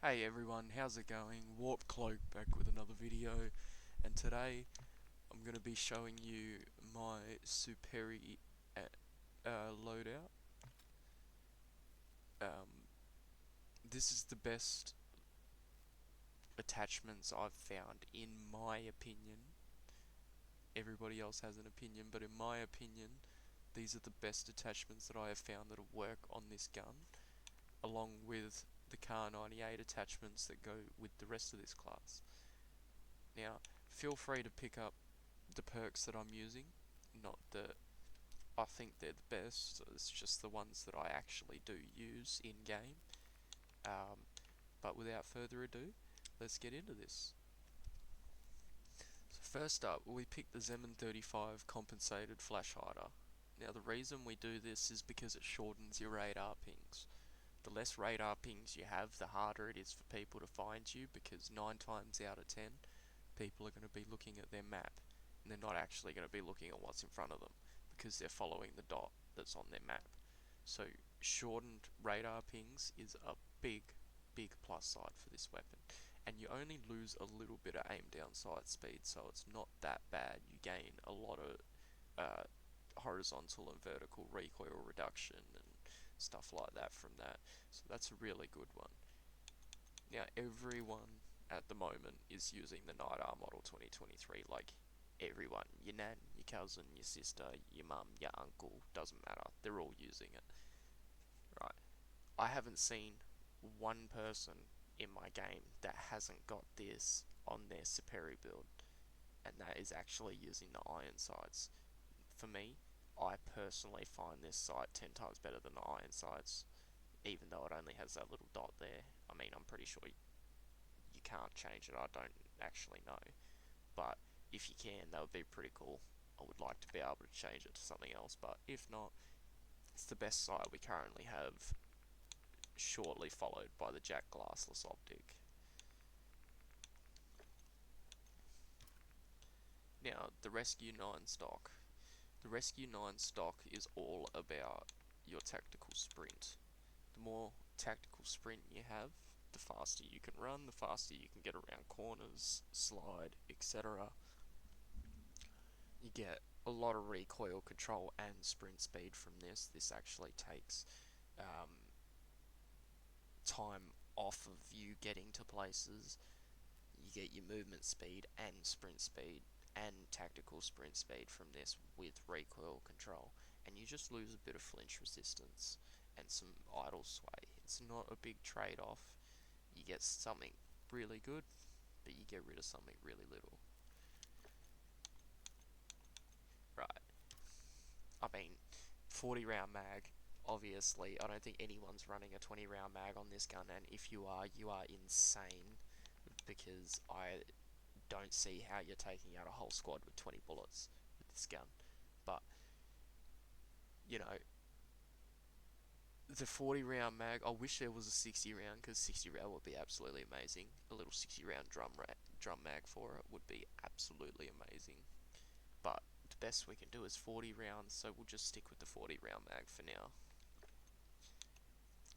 Hey everyone, how's it going? Warp Cloak back with another video, and today I'm going to be showing you my Superi loadout. This is the best attachments I've found in my opinion. Everybody else has an opinion, but in my opinion, these are the best attachments that I have found that'll work on this gun, along with the Kar 98 attachments that go with the rest of this class. Now, feel free to pick up the perks that I'm using, not that I think they're the best, it's just the ones that I actually do use in game. But without further ado, let's get into this. So first up, we pick the Zeman 35 compensated flash hider. Now the reason we do this is because it shortens your radar pings. The less radar pings you have, the harder it is for people to find you, because 9 times out of 10 people are going to be looking at their map and they're not actually going to be looking at what's in front of them because they're following the dot that's on their map. So shortened radar pings is a big plus side for this weapon, and you only lose a little bit of aim down sight speed, so it's not that bad. You gain a lot of horizontal and vertical recoil reduction and stuff like that from that, so that's a really good one. Now everyone at the moment is using the Night R model 2023, like everyone, your nan, your cousin, your sister, your mum, your uncle, doesn't matter, they're all using it. Right, I haven't seen one person in my game that hasn't got this on their Superi build, and that is actually using the iron sights. For me, I personally find this sight 10 times better than the iron sights, even though it only has that little dot there. I mean, I'm pretty sure you can't change it, I don't actually know, but if you can, that would be pretty cool. I would like to be able to change it to something else, but if not, it's the best sight we currently have, shortly followed by the Jack glassless optic. Now, the Rescue 9 stock. The Rescue 9 stock is all about your tactical sprint. The more tactical sprint you have, the faster you can run, the faster you can get around corners, slide, etc. You get a lot of recoil control and sprint speed from this. This actually takes time off of you getting to places. You get your movement speed and sprint speed and tactical sprint speed from this with recoil control, and you just lose a bit of flinch resistance and some idle sway. It's not a big trade-off. You get something really good, but you get rid of something really little. Right, I mean, 40 round mag, obviously. I don't think anyone's running a 20 round mag on this gun, and if you are insane, because I don't see how you're taking out a whole squad with 20 bullets with this gun. But, you know, the 40 round mag, I wish there was a 60 round, because 60 round would be absolutely amazing. A little 60 round drum mag for it would be absolutely amazing. But the best we can do is 40 rounds, so we'll just stick with the 40 round mag for now.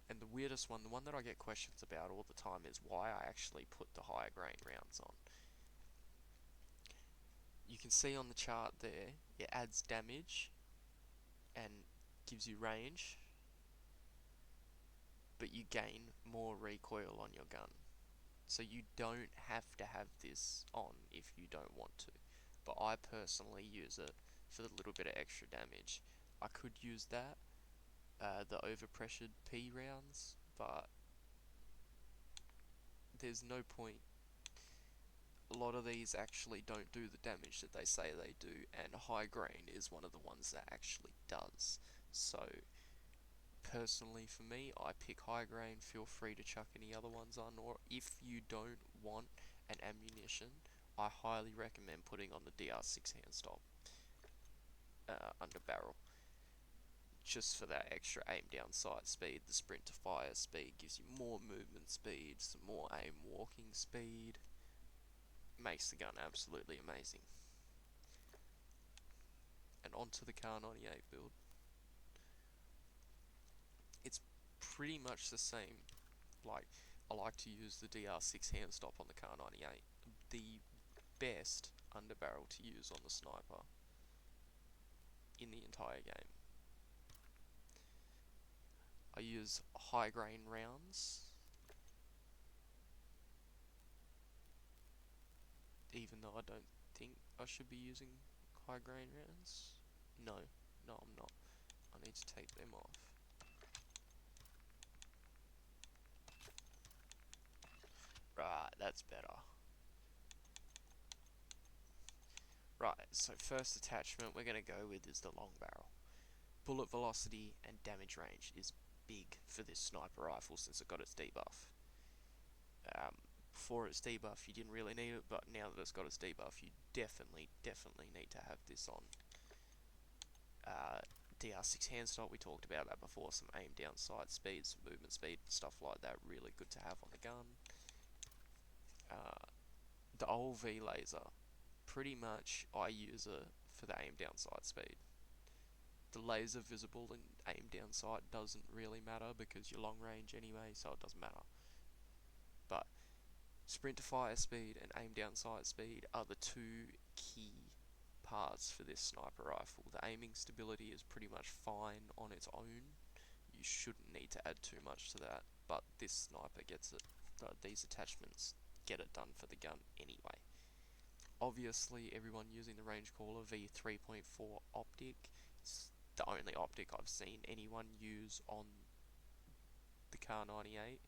And the weirdest one, the one that I get questions about all the time, is why I actually put the higher grain rounds on. You can see on the chart there, it adds damage and gives you range, but you gain more recoil on your gun. So you don't have to have this on if you don't want to, but I personally use it for the little bit of extra damage. I could use that, the overpressured P rounds, but there's no point. A lot of these actually don't do the damage that they say they do, and high grain is one of the ones that actually does. So personally for me, I pick high grain. Feel free to chuck any other ones on, or if you don't want an ammunition, I highly recommend putting on the DR6 hand stop under barrel, just for that extra aim down sight speed. The sprint to fire speed gives you more movement speed, some more aim walking speed, makes the gun absolutely amazing. And onto the Kar 98 build. It's pretty much the same. Like, I like to use the DR6 hand stop on the Car 98. The best underbarrel to use on the sniper in the entire game. I use high grain rounds, even though I don't think I should be using high grain rounds. No, I'm not. I need to take them off. Right, that's better. Right, so first attachment we're going to go with is the long barrel. Bullet velocity and damage range is big for this sniper rifle since it got its debuff. Before its debuff you didn't really need it, but now that it's got its debuff you definitely need to have this on. DR6 hand stop, we talked about that before, some aim down sight speed, some movement speed, stuff like that, really good to have on the gun. The OLV laser, pretty much I use it for the aim down sight speed. The laser visible and aim down sight doesn't really matter because you're long range anyway, so it doesn't matter. But sprint to fire speed and aim down sight speed are the two key parts for this sniper rifle. The aiming stability is pretty much fine on its own. You shouldn't need to add too much to that, but this sniper gets it. These attachments get it done for the gun anyway. Obviously, everyone using the range caller V3.4 optic, it's the only optic I've seen anyone use on the Car 98.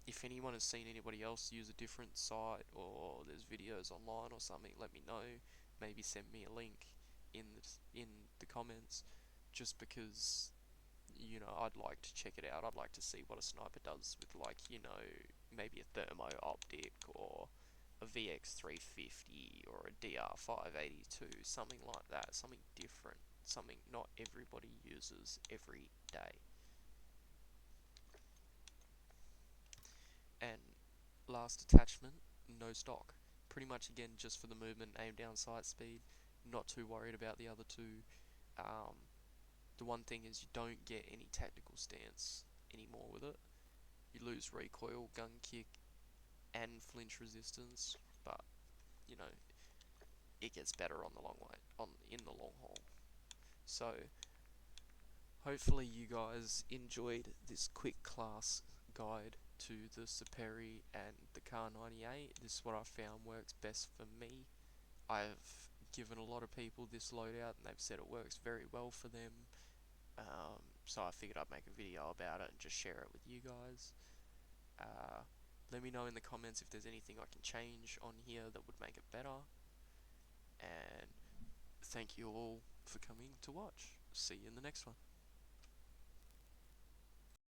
If anyone has seen anybody else use a different site or there's videos online or something, let me know. Maybe send me a link in the comments, just because, you know, I'd like to check it out. I'd like to see what a sniper does with, like, you know, maybe a thermo optic or a VX350 or a DR582, something like that, something different, something not everybody uses every day. And last attachment, no stock. Pretty much again just for the movement, aim down sight speed. Not too worried about the other two. The one thing is you don't get any tactical stance anymore with it. You lose recoil, gun kick, and flinch resistance, but you know it gets better on the long way, in the long haul. So hopefully you guys enjoyed this quick class guide to the Superi and the Car 98. This is what I found works best for me. I've given a lot of people this loadout and they've said it works very well for them. So I figured I'd make a video about it and just share it with you guys. Let me know in the comments if there's anything I can change on here that would make it better. And thank you all for coming to watch. See you in the next one.